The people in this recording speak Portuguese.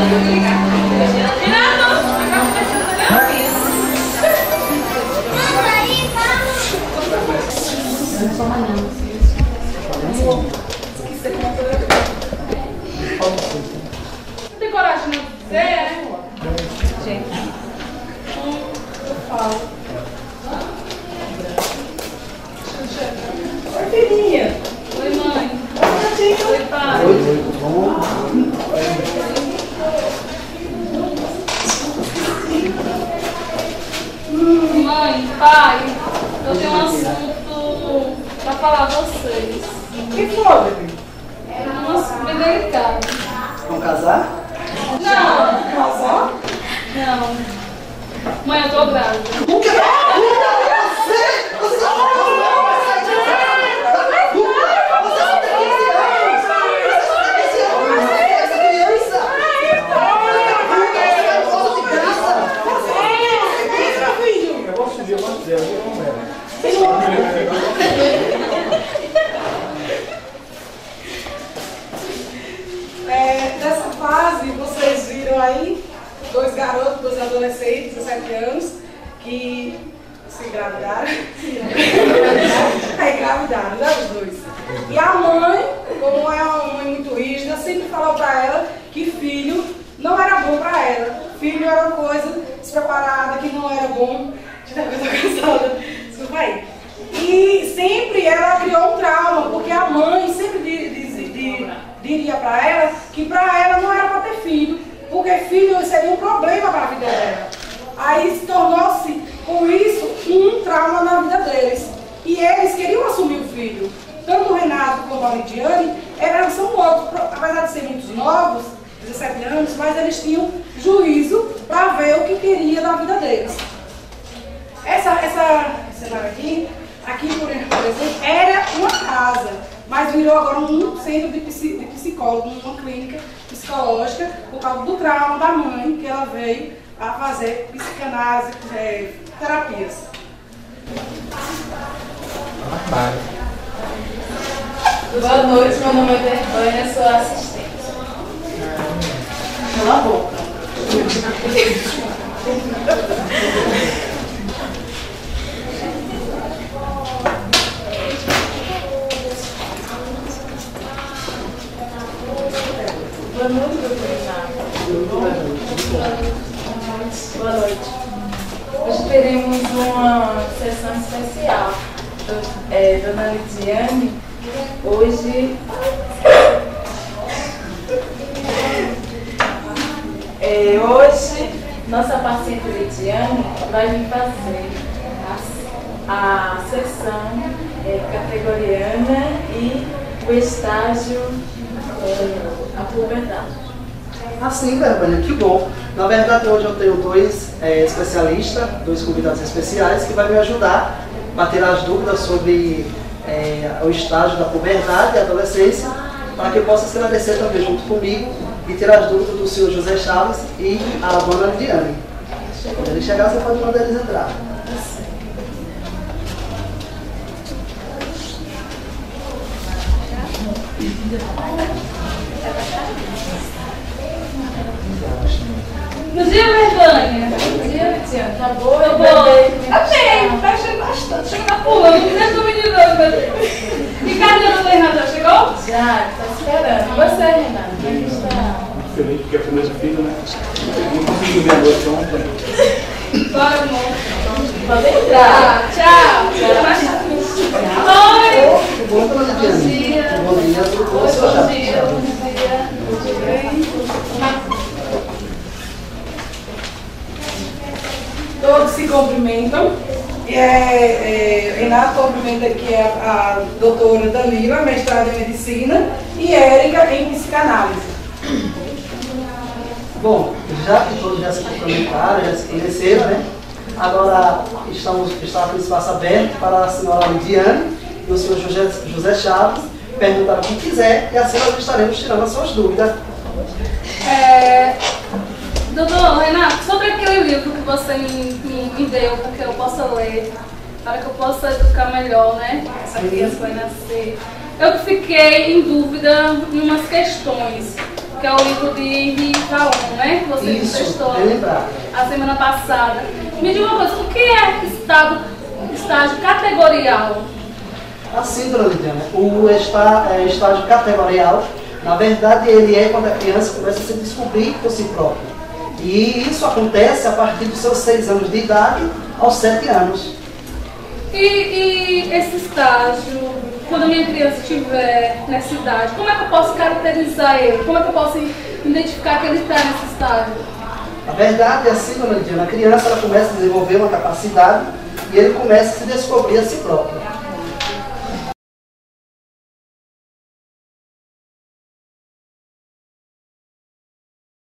Não tem coragem de dizer, né? Gente. Eu falo. Oi, filhinha. Oi, mãe. Oi, pai. Oi, tudo bom? Mãe, pai, eu tenho um assunto pra falar a vocês. O que foi, bebê? É um assunto bem delicado. Vamos casar? Não. Casar? Não. Mãe, eu tô grávida. O quê? Você Nessa fase, vocês viram aí dois garotos, dois adolescentes, 17 anos, que se engravidaram. Engravidaram, né, os dois. E a mãe, como é uma mãe muito rígida, sempre falou pra ela que filho não era bom pra ela. Filho era uma coisa despreparada, que não era bom. Eu tô cansada, desculpa aí. E sempre ela criou um trauma, porque a mãe sempre diria para ela que para ela não era para ter filho, porque filho seria um problema para a vida dela. Aí tornou-se com isso um trauma na vida deles. E eles queriam assumir o filho. Tanto o Renato como a Lidiane são outros, apesar de serem muito novos, 17 anos, mas eles tinham juízo para ver o que queria da vida deles. Essa cenário aqui por exemplo, era uma casa, mas virou agora um centro de psicólogo, uma clínica psicológica, por causa do trauma da mãe, que ela veio a fazer psicanálise, terapias. Boa noite, meu nome é Vergonha, sou assistente. Cala a boca. Boa noite, doutor Renato. Boa noite. Hoje teremos uma sessão especial. Dona Lidiane, hoje nossa paciente Lidiane vai vir fazer a sessão categoriana e o estágio a puberdade. Assim, Vergonha, que bom. Na verdade, hoje eu tenho dois especialistas, dois convidados especiais que vão me ajudar a tirar as dúvidas sobre o estágio da puberdade e adolescência, para que eu possa esclarecer também junto comigo e tirar as dúvidas do senhor José Chaves e a dona Lidiane. Quando ele chegar, você pode mandar eles entrar. Bom dia, Vergonha. Bom dia, Lidiane. Tá boa? Tá boa. Tá bem, tá chegando bastante. Chega na pulando, não tem menino não, meu Deus. E cadê a dona Renata? Já chegou? Já, tá esperando. Você, Renata, como é que está? Feliz porque é a primeira filha, né? Não consigo ver a noite ontem. Bora, amor. Pode entrar. Tchau. Oi. Tudo bom, dona Lidiane? Bom dia. Bom dia, tudo bom, senhor Bom Chaves? dia, bom dia. Tudo bem? Todos se cumprimentam. Renato cumprimenta aqui a doutora Dalila, mestrada em medicina, e Érica em psicanálise. Bom, já que todos já se cumprimentaram, já se conheceram, né? Agora está com o espaço aberto para a senhora Lidiane e o senhor José Chaves perguntar o que quiser e assim nós estaremos tirando as suas dúvidas. Doutor Renato, sobre aquele livro que você me deu para que eu possa ler, para que eu possa educar melhor, né? Essa criança vai nascer. Eu fiquei em dúvida em umas questões. que é o livro de Henri Caon, né? Que você testou a semana passada. Me diga uma coisa, o que é estágio categorial? Assim, dona Lidiana, o estágio categorial, na verdade, ele é quando a criança começa a se descobrir por si própria. E isso acontece a partir dos seus 6 anos de idade aos 7 anos. E esse estágio, quando a minha criança estiver nessa idade, como é que eu posso caracterizar ele? Como é que eu posso identificar que ele está nesse estágio? Na verdade, é assim, dona Lidiana, a criança ela começa a desenvolver uma capacidade e ele começa a se descobrir a si próprio.